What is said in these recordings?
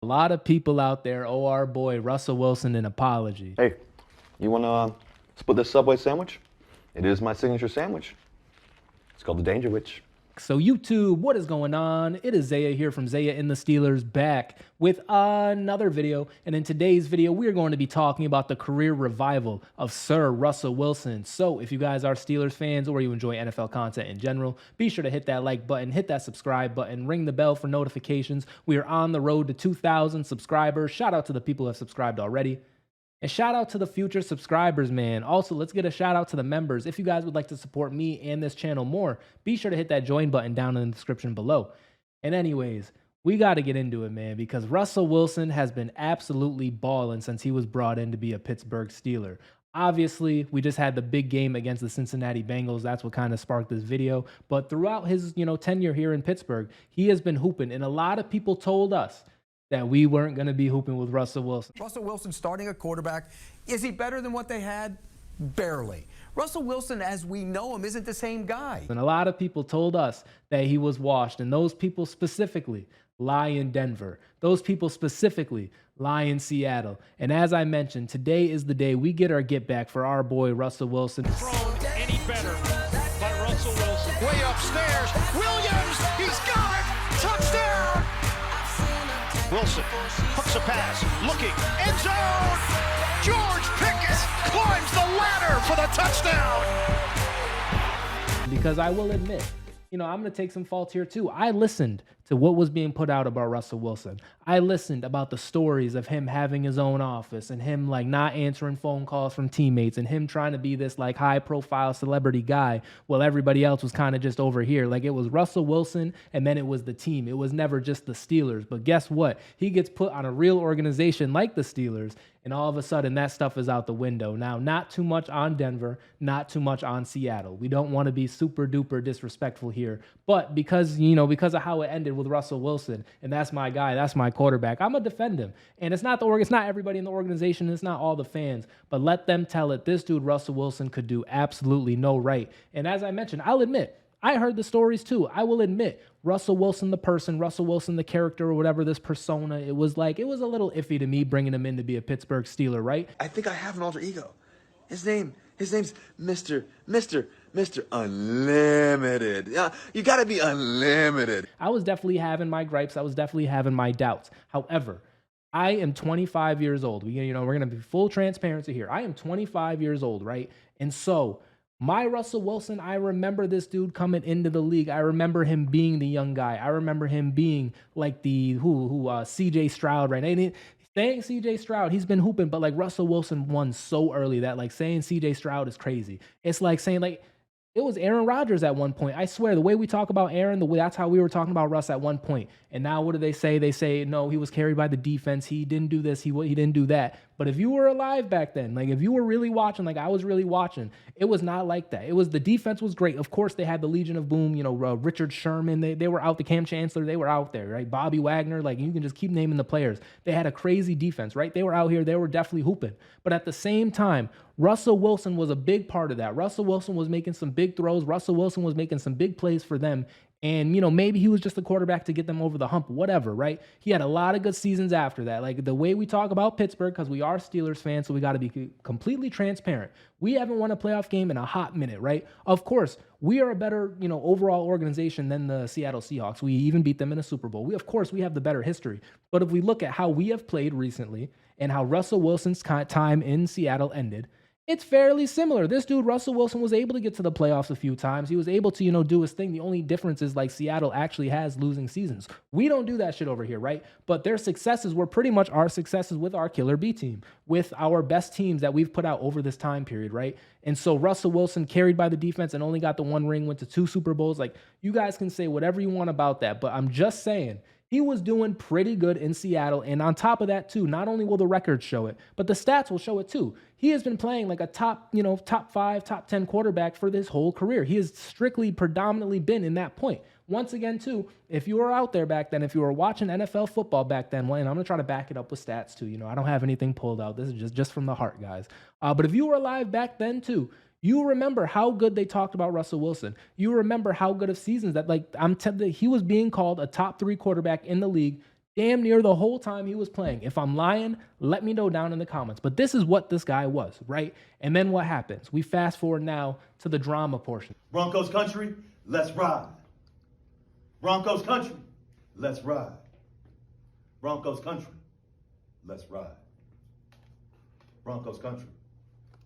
lot of people out there owe our boy Russell Wilson an apology. Hey, you want to split this Subway sandwich? It is my signature sandwich. It's called the Danger Witch. So YouTube, what is going on? It is Zaya here from Zaya&TheSteelers back with another video. And in today's video, we are going to be talking about the career revival of Sir Russell Wilson. So if you guys are Steelers fans or you enjoy NFL content in general, be sure to hit that like button, hit that subscribe button, ring the bell for notifications. We are on the road to 2,000 subscribers. Shout out to the people who have subscribed already. And shout out to the future subscribers, man. Also, let's get a shout out to the members. If you guys would like to support me and this channel more, be sure to hit that join button down in the description below. And anyways, we got to get into it, man, because Russell Wilson has been absolutely balling since he was brought in to be a Pittsburgh Steeler. Obviously, we just had the big game against the Cincinnati Bengals. That's what kind of sparked this video. But throughout his, tenure here in Pittsburgh, he has been hooping. And a lot of people told us that we weren't going to be hooping with Russell Wilson. Russell Wilson starting a quarterback. Is he better than what they had? Barely. Russell Wilson, as we know him, isn't the same guy. And a lot of people told us that he was washed, and those people specifically lie in Denver. Those people specifically lie in Seattle. And as I mentioned, today is the day we get our get back for our boy Russell Wilson. Thrown any better by Russell Wilson. Way upstairs. Williams, he's got it. Touchdown. Wilson hooks a pass, looking, end zone. George Pickens climbs the ladder for the touchdown. Because I will admit, I'm going to take some fault here too. I listened to what was being put out about Russell Wilson. I listened about the stories of him having his own office and him not answering phone calls from teammates and him trying to be this high profile celebrity guy while everybody else was kind of just over here. It was Russell Wilson and then it was the team. It was never just the Steelers. But guess what? He gets put on a real organization like the Steelers, and all of a sudden that stuff is out the window. Now, not too much on Denver, not too much on Seattle. We don't want to be super duper disrespectful here, but because of how it ended with Russell Wilson, and that's my guy, that's my quarterback, I'm gonna defend him. And it's not everybody in the organization, it's not all the fans, but let them tell it. This dude Russell Wilson could do absolutely no right. And as I mentioned, I'll admit, I heard the stories too. I will admit, Russell Wilson the person, Russell Wilson the character, or whatever, this persona, it was a little iffy to me bringing him in to be a Pittsburgh Steeler, right? I think I have an alter ego. His name's Mr. Unlimited. Yeah, you gotta be unlimited. I was definitely having my gripes. I was definitely having my doubts. However, I am 25 years old. We're gonna be full transparency here. I am 25 years old, right? And so my Russell Wilson, I remember this dude coming into the league. I remember him being the young guy. I remember him being like the CJ Stroud, right? And saying CJ Stroud, he's been hooping, but Russell Wilson won so early that saying CJ Stroud is crazy. It's like saying it was Aaron Rodgers at one point. I swear, the way we talk about Aaron, that's how we were talking about Russ at one point. And now what do they say? They say, no, he was carried by the defense. He didn't do this. He didn't do that. But if you were alive back then, if you were really watching, I was really watching, it was not like that. It was, the defense was great. Of course, they had the Legion of Boom, Richard Sherman. They were out, the Cam Chancellor, they were out there, right? Bobby Wagner, you can just keep naming the players. They had a crazy defense, right? They were out here. They were definitely hooping. But at the same time, Russell Wilson was a big part of that. Russell Wilson was making some big throws. Russell Wilson was making some big plays for them. And, maybe he was just the quarterback to get them over the hump, whatever, right? He had a lot of good seasons after that. The way we talk about Pittsburgh, because we are Steelers fans, so we got to be completely transparent. We haven't won a playoff game in a hot minute, right? Of course, we are a better, overall organization than the Seattle Seahawks. We even beat them in a Super Bowl. Of course, we have the better history. But if we look at how we have played recently and how Russell Wilson's time in Seattle ended, it's fairly similar. This dude, Russell Wilson, was able to get to the playoffs a few times. He was able to, do his thing. The only difference is Seattle actually has losing seasons. We don't do that shit over here, right? But their successes were pretty much our successes with our Killer B team, with our best teams that we've put out over this time period, right? And so Russell Wilson, carried by the defense and only got the one ring, went to 2 Super Bowls. You guys can say whatever you want about that, but I'm just saying, he was doing pretty good in Seattle. And on top of that, too, not only will the records show it, but the stats will show it, too. He has been playing a top 5, top 10 quarterback for this whole career. He has predominantly been in that point. Once again, too, if you were out there back then, if you were watching NFL football back then, and I'm going to try to back it up with stats, too. I don't have anything pulled out. This is just from the heart, guys. But if you were alive back then, too, you remember how good they talked about Russell Wilson. You remember how good of seasons that, I'm telling you, he was being called a top 3 quarterback in the league damn near the whole time he was playing. If I'm lying, let me know down in the comments. But this is what this guy was, right? And then what happens? We fast forward now to the drama portion. Broncos country, let's ride. Broncos country, let's ride. Broncos country, let's ride. Broncos country,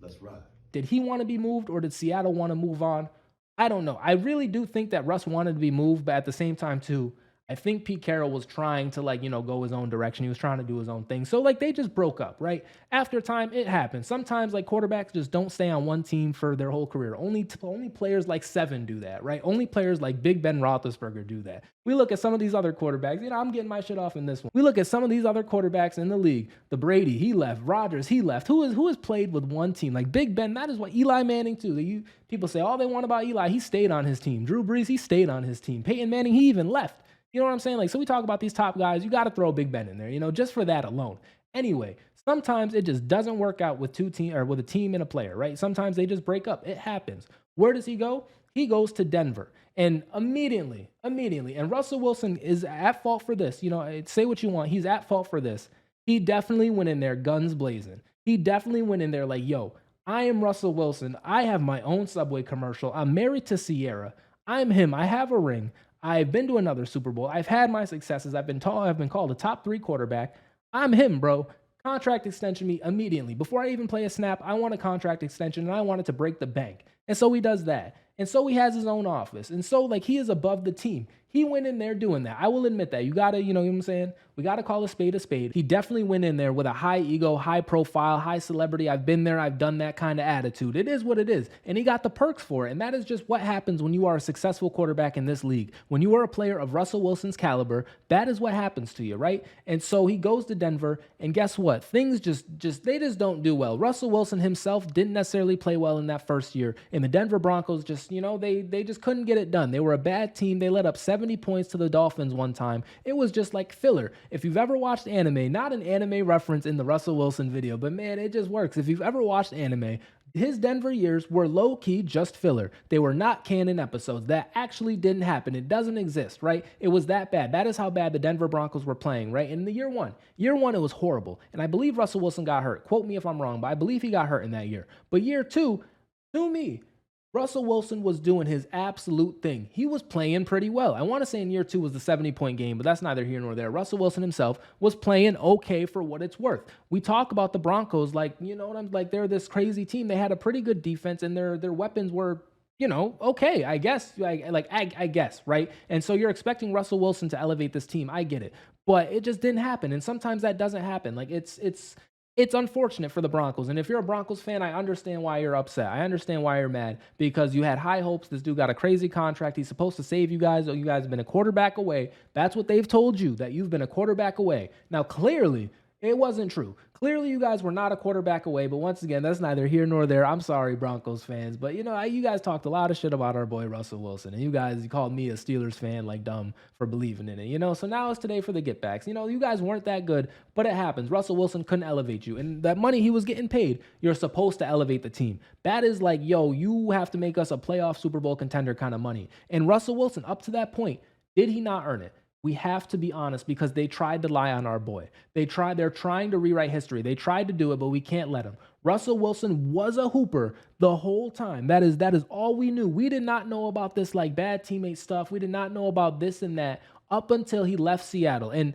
let's ride. Did he want to be moved, or did Seattle want to move on? I don't know. I really do think that Russ wanted to be moved, but at the same time too, I think Pete Carroll was trying to, like, go his own direction. He was trying to do his own thing. So, like, they just broke up, right? After time, it happens. Sometimes, like, quarterbacks just don't stay on one team for their whole career. Only players like Seven do that, right? Only players like Big Ben Roethlisberger do that. We look at some of these other quarterbacks. I'm getting my shit off in this one. We look at some of these other quarterbacks in the league. The Brady, he left. Rodgers, he left. Who has played with one team? Like Big Ben, that is what Eli Manning too. People say all they want about Eli. He stayed on his team. Drew Brees, he stayed on his team. Peyton Manning, he even left. You know what I'm saying? Like, so we talk about these top guys. You got to throw Big Ben in there, just for that alone. Anyway, sometimes it just doesn't work out with with a team and a player, right? Sometimes they just break up. It happens. Where does he go? He goes to Denver. And immediately, and Russell Wilson is at fault for this. Say what you want. He's at fault for this. He definitely went in there guns blazing. He definitely went in there like, yo, I am Russell Wilson. I have my own Subway commercial. I'm married to Sierra. I'm him. I have a ring. I've been to another Super Bowl. I've had my successes. I've been called a top 3 quarterback. I'm him, bro. Contract extension me immediately. Before I even play a snap, I want a contract extension, and I want it to break the bank. And so he does that. And so he has his own office. And so, like, he is above the team. He went in there doing that. I will admit that. You got to, you know what I'm saying? We got to call a spade a spade. He definitely went in there with a high ego, high profile, high celebrity. I've been there. I've done that kind of attitude. It is what it is. And he got the perks for it. And that is just what happens when you are a successful quarterback in this league. When you are a player of Russell Wilson's caliber, that is what happens to you, right? And so he goes to Denver, and guess what? Things they just don't do well. Russell Wilson himself didn't necessarily play well in that first year. And the Denver Broncos just, they just couldn't get it done. They were a bad team. They let up 70 points to the Dolphins one time. It was just like filler. If you've ever watched anime, not an anime reference in the Russell Wilson video, but man, it just works. If you've ever watched anime, his Denver years were low-key just filler. They were not canon episodes. That actually didn't happen. It doesn't exist, right? It was that bad. That is how bad the Denver Broncos were playing, right? In the year one, it was horrible. And I believe Russell Wilson got hurt. Quote me if I'm wrong, but I believe he got hurt in that year. But year two, to me, Russell Wilson was doing his absolute thing. He was playing pretty well. I want to say in year two was the 70-point game, but that's neither here nor there. Russell Wilson himself was playing okay for what it's worth. We talk about the Broncos like, they're this crazy team. They had a pretty good defense, and their weapons were, okay, I guess. I guess, right? And so you're expecting Russell Wilson to elevate this team. I get it. But it just didn't happen. And sometimes that doesn't happen. Like, it's unfortunate for the Broncos. And if you're a Broncos fan, I understand why you're upset. I understand why you're mad, because you had high hopes. This dude got a crazy contract. He's supposed to save you guys. You guys have been a quarterback away. That's what they've told you, that you've been a quarterback away. Now, clearly, it wasn't true. Clearly, you guys were not a quarterback away, but once again, that's neither here nor there. I'm sorry, Broncos fans, but you guys talked a lot of shit about our boy Russell Wilson, and you called me a Steelers fan like dumb for believing in it, so now it's today for the get backs. You guys weren't that good, but it happens. Russell Wilson couldn't elevate you, and that money he was getting paid, you're supposed to elevate the team. That is like, you have to make us a playoff Super Bowl contender kind of money. And Russell Wilson, up to that point, did he not earn it? We have to be honest, because they tried to lie on our boy. They're trying to rewrite history. They tried to do it, but we can't let them. Russell Wilson was a hooper the whole time. That is all we knew. We did not know about this like bad teammate stuff. We did not know about this and that up until he left Seattle. And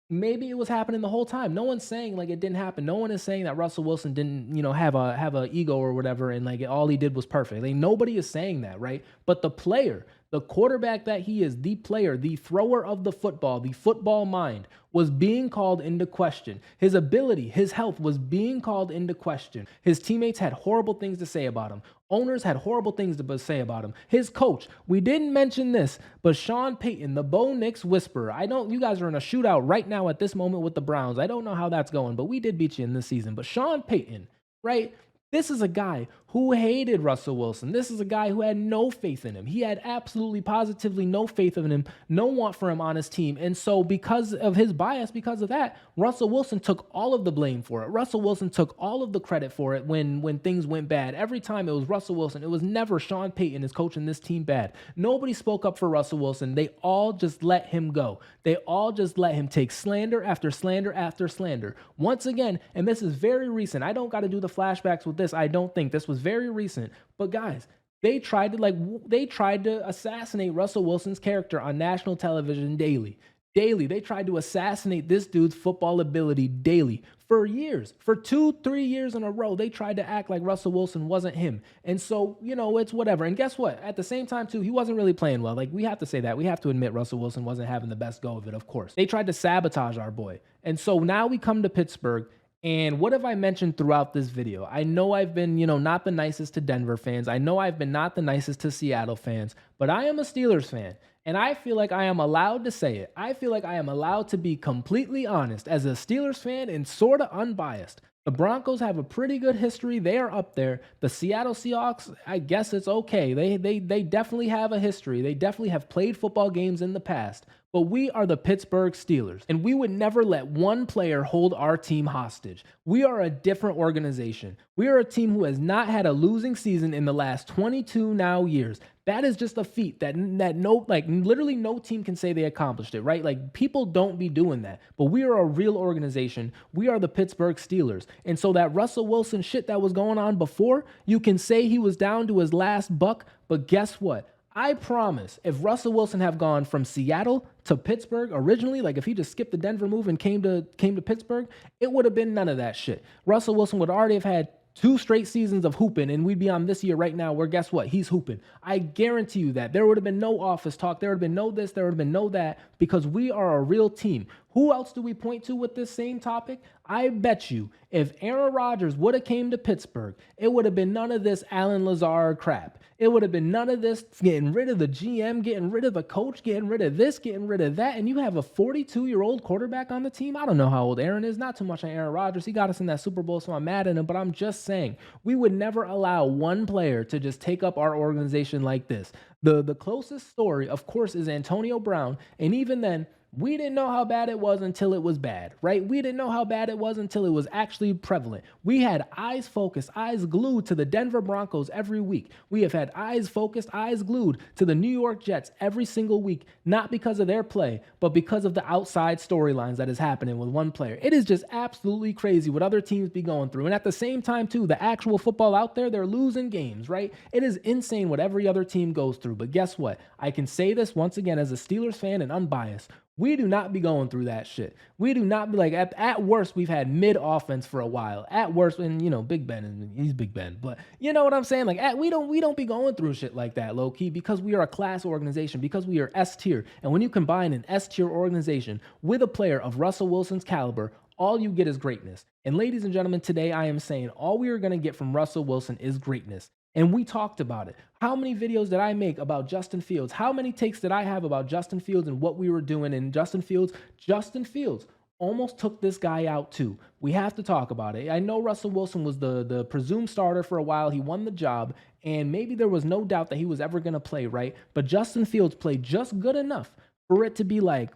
maybe it was happening the whole time. No one's saying like it didn't happen. No one is saying that Russell Wilson didn't, have a ego or whatever, and like all he did was perfect. Like, nobody is saying that, right? But the player, the quarterback that he is, the player, the thrower of the football mind, was being called into question. His ability, his health was being called into question. His teammates had horrible things to say about him. Owners had horrible things to say about him. His coach, we didn't mention this, but Sean Payton, the Bo Nix whisperer. You guys are in a shootout right now at this moment with the Browns. I don't know how that's going, but we did beat you in this season. But Sean Payton, right? This is a guy who hated Russell Wilson. This is a guy who had no faith in him. He had absolutely positively no faith in him, no want for him on his team. And so because of his bias, because of that, Russell Wilson took all of the blame for it. Russell Wilson took all of the credit for it when things went bad. Every time it was Russell Wilson. It was never Sean Payton is coaching this team bad. Nobody spoke up for Russell Wilson. They all just let him go. They all just let him take slander after slander after slander. Once again, and this is very recent. I don't got to do the flashbacks with this. I don't think this was very recent. But guys, they tried to assassinate Russell Wilson's character on national television daily. They tried to assassinate this dude's football ability daily for years. For 2-3 years in a row, they tried to act like Russell Wilson wasn't him. And so, it's whatever. And guess what? At the same time, too, he wasn't really playing well. Like, we have to say that. We have to admit Russell Wilson wasn't having the best go of it, of course. They tried to sabotage our boy. And so now we come to Pittsburgh. And what have I mentioned throughout this video? I know I've been, not the nicest to Denver fans. I know I've been not the nicest to Seattle fans, but I am a Steelers fan. And I feel like I am allowed to say it. I feel like I am allowed to be completely honest as a Steelers fan and sort of unbiased. The Broncos have a pretty good history. They are up there. The Seattle Seahawks, I guess it's okay. They definitely have a history. They definitely have played football games in the past. But we are the Pittsburgh Steelers, and we would never let one player hold our team hostage. We are a different organization. We are a team who has not had a losing season in the last 22 now years. That is just a feat that literally no team can say they accomplished it, right? Like, people don't be doing that. But we are a real organization. We are the Pittsburgh Steelers. And so that Russell Wilson shit that was going on before, you can say he was down to his last buck, but guess what? I promise, if Russell Wilson have gone from Seattle to Pittsburgh originally, like if he just skipped the Denver move and came to Pittsburgh, it would have been none of that shit. Russell Wilson would already have had 2 straight seasons of hooping, and we'd be on this year right now where guess what? He's hooping. I guarantee you that. There would have been no office talk. There would have been no this. There would have been no that, because we are a real team. Who else do we point to with this same topic? I bet you if Aaron Rodgers would have came to Pittsburgh, it would have been none of this Alan Lazard crap. It would have been none of this getting rid of the GM, getting rid of the coach, getting rid of this, getting rid of that. And you have a 42-year-old quarterback on the team. I don't know how old Aaron is. Not too much on Aaron Rodgers. He got us in that Super Bowl, so I'm mad at him. But I'm just saying, we would never allow one player to just take up our organization like this. The closest story, of course, is Antonio Brown. And even then, we didn't know how bad it was until it was bad, right? We didn't know how bad it was until it was actually prevalent. We had eyes focused, eyes glued to the Denver Broncos every week. We have had eyes focused, eyes glued to the New York Jets every single week, not because of their play, but because of the outside storylines that is happening with one player. It is just absolutely crazy what other teams be going through. And at the same time, too, the actual football out there, they're losing games, right? It is insane what every other team goes through. But guess what? I can say this once again as a Steelers fan and unbiased. We do not be going through that shit. We do not be like, at worst, we've had mid offense for a while. At worst, and Big Ben, he's Big Ben, but you know what I'm saying? Like, we don't be going through shit like that, low key, because we are a class organization, because we are S tier. And when you combine an S tier organization with a player of Russell Wilson's caliber, all you get is greatness. And ladies and gentlemen, today I am saying all we are going to get from Russell Wilson is greatness. And we talked about it. How many videos did I make about Justin Fields? How many takes did I have about Justin Fields and what we were doing? And Justin Fields almost took this guy out too. We have to talk about it. I know Russell Wilson was the presumed starter for a while. He won the job, and maybe there was no doubt that he was ever going to play, right? But Justin Fields played just good enough for it to be like,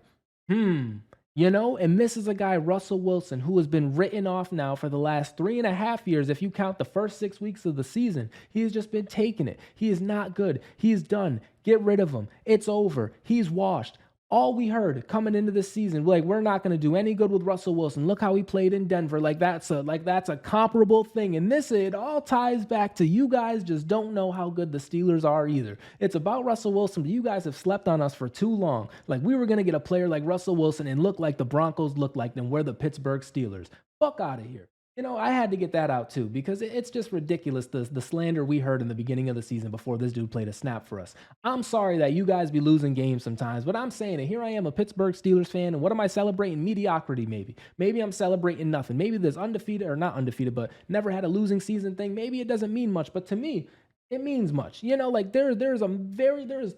and this is a guy, Russell Wilson, who has been written off now for the last 3.5 years. If you count the first 6 weeks of the season, he has just been taking it. He is not good. He's done. Get rid of him. It's over. He's washed. All we heard coming into this season, like, we're not going to do any good with Russell Wilson. Look how he played in Denver. That's a comparable thing. And it all ties back to you guys just don't know how good the Steelers are either. It's about Russell Wilson, but you guys have slept on us for too long. Like, we were going to get a player like Russell Wilson and look like the Broncos look like them. We're the Pittsburgh Steelers. Fuck out of here. I had to get that out too, because it's just ridiculous, the slander we heard in the beginning of the season before this dude played a snap for us. I'm sorry that you guys be losing games sometimes, but I'm saying it. Here I am, a Pittsburgh Steelers fan, and what am I celebrating? Mediocrity, maybe. Maybe I'm celebrating nothing. Maybe this undefeated, or not undefeated, but never had a losing season thing, maybe it doesn't mean much, but to me, it means much. You know, like there's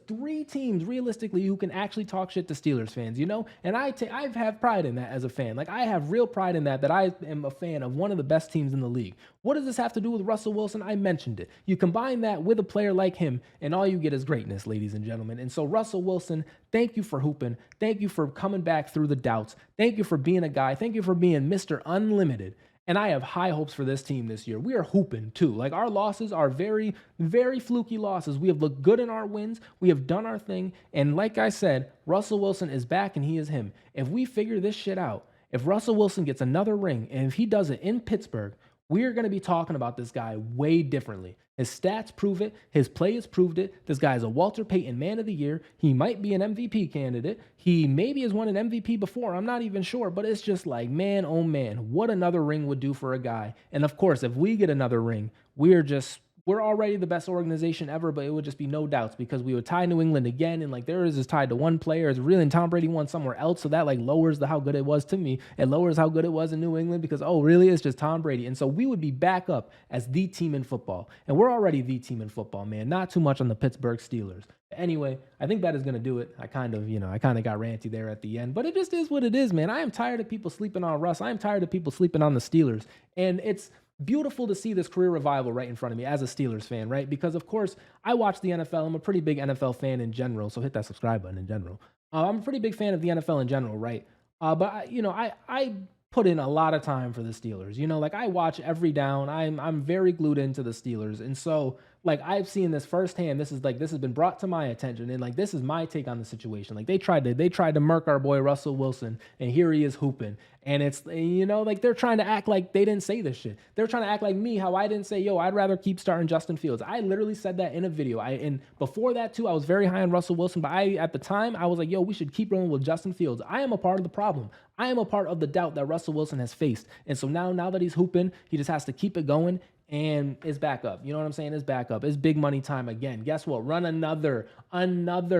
3 teams realistically who can actually talk shit to Steelers fans, you know? And I have pride in that as a fan. Like I have real pride in that I am a fan of one of the best teams in the league. What does this have to do with Russell Wilson? I mentioned it. You combine that with a player like him and all you get is greatness, ladies and gentlemen. And so Russell Wilson, thank you for hooping. Thank you for coming back through the doubts. Thank you for being a guy. Thank you for being Mr. Unlimited. And I have high hopes for this team this year. We are hooping too. Like our losses are very, very fluky losses. We have looked good in our wins. We have done our thing. And like I said, Russell Wilson is back and he is him. If we figure this shit out, if Russell Wilson gets another ring and if he does it in Pittsburgh, we're going to be talking about this guy way differently. His stats prove it. His play has proved it. This guy is a Walter Payton Man of the Year. He might be an MVP candidate. He maybe has won an MVP before. I'm not even sure, but it's just like, man, oh man, what another ring would do for a guy. And of course, if we get another ring, we're already the best organization ever, but it would just be no doubts because we would tie New England again. And like theirs is tied to one player. It's really, and Tom Brady won somewhere else. So that like lowers how good it was to me. It lowers how good it was in New England because, oh, really? It's just Tom Brady. And so we would be back up as the team in football. And we're already the team in football, man. Not too much on the Pittsburgh Steelers. Anyway, I think that is going to do it. I kind of got ranty there at the end, but it just is what it is, man. I am tired of people sleeping on Russ. I am tired of people sleeping on the Steelers. And it's beautiful to see this career revival right in front of me as a Steelers fan, right? Because of course I watch the NFL. I'm a pretty big NFL fan in general. So hit that subscribe button in general. I'm a pretty big fan of the NFL in general, right? But I put in a lot of time for the Steelers. You know, like I watch every down. I'm very glued into the Steelers. And so like I've seen this firsthand. This has been brought to my attention, and like this is my take on the situation. Like they tried to murk our boy Russell Wilson, and here he is hooping. And it's, you know, like they're trying to act like they didn't say this shit. They're trying to act like me, how I didn't say, yo, I'd rather keep starting Justin Fields. I literally said that in a video. And before that too, I was very high on Russell Wilson, but at the time I was like, yo, we should keep rolling with Justin Fields. I am a part of the problem. I am a part of the doubt that Russell Wilson has faced. And so now that he's hooping, he just has to keep it going. And it's back up. You know what I'm saying? It's back up. It's big money time again. Guess what? Run another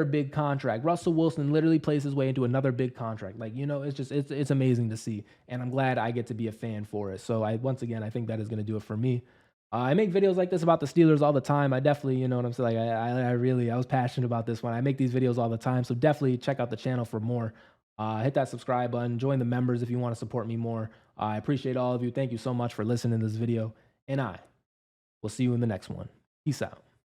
big contract. Russell Wilson literally plays his way into another big contract. Like, you know, it's amazing to see. And I'm glad I get to be a fan for it. So once again, I think that is going to do it for me. I make videos like this about the Steelers all the time. I definitely, you know what I'm saying? Like I was passionate about this one. I make these videos all the time. So definitely check out the channel for more. Hit that subscribe button. Join the members if you want to support me more. I appreciate all of you. Thank you so much for listening to this video. And I will see you in the next one. Peace out.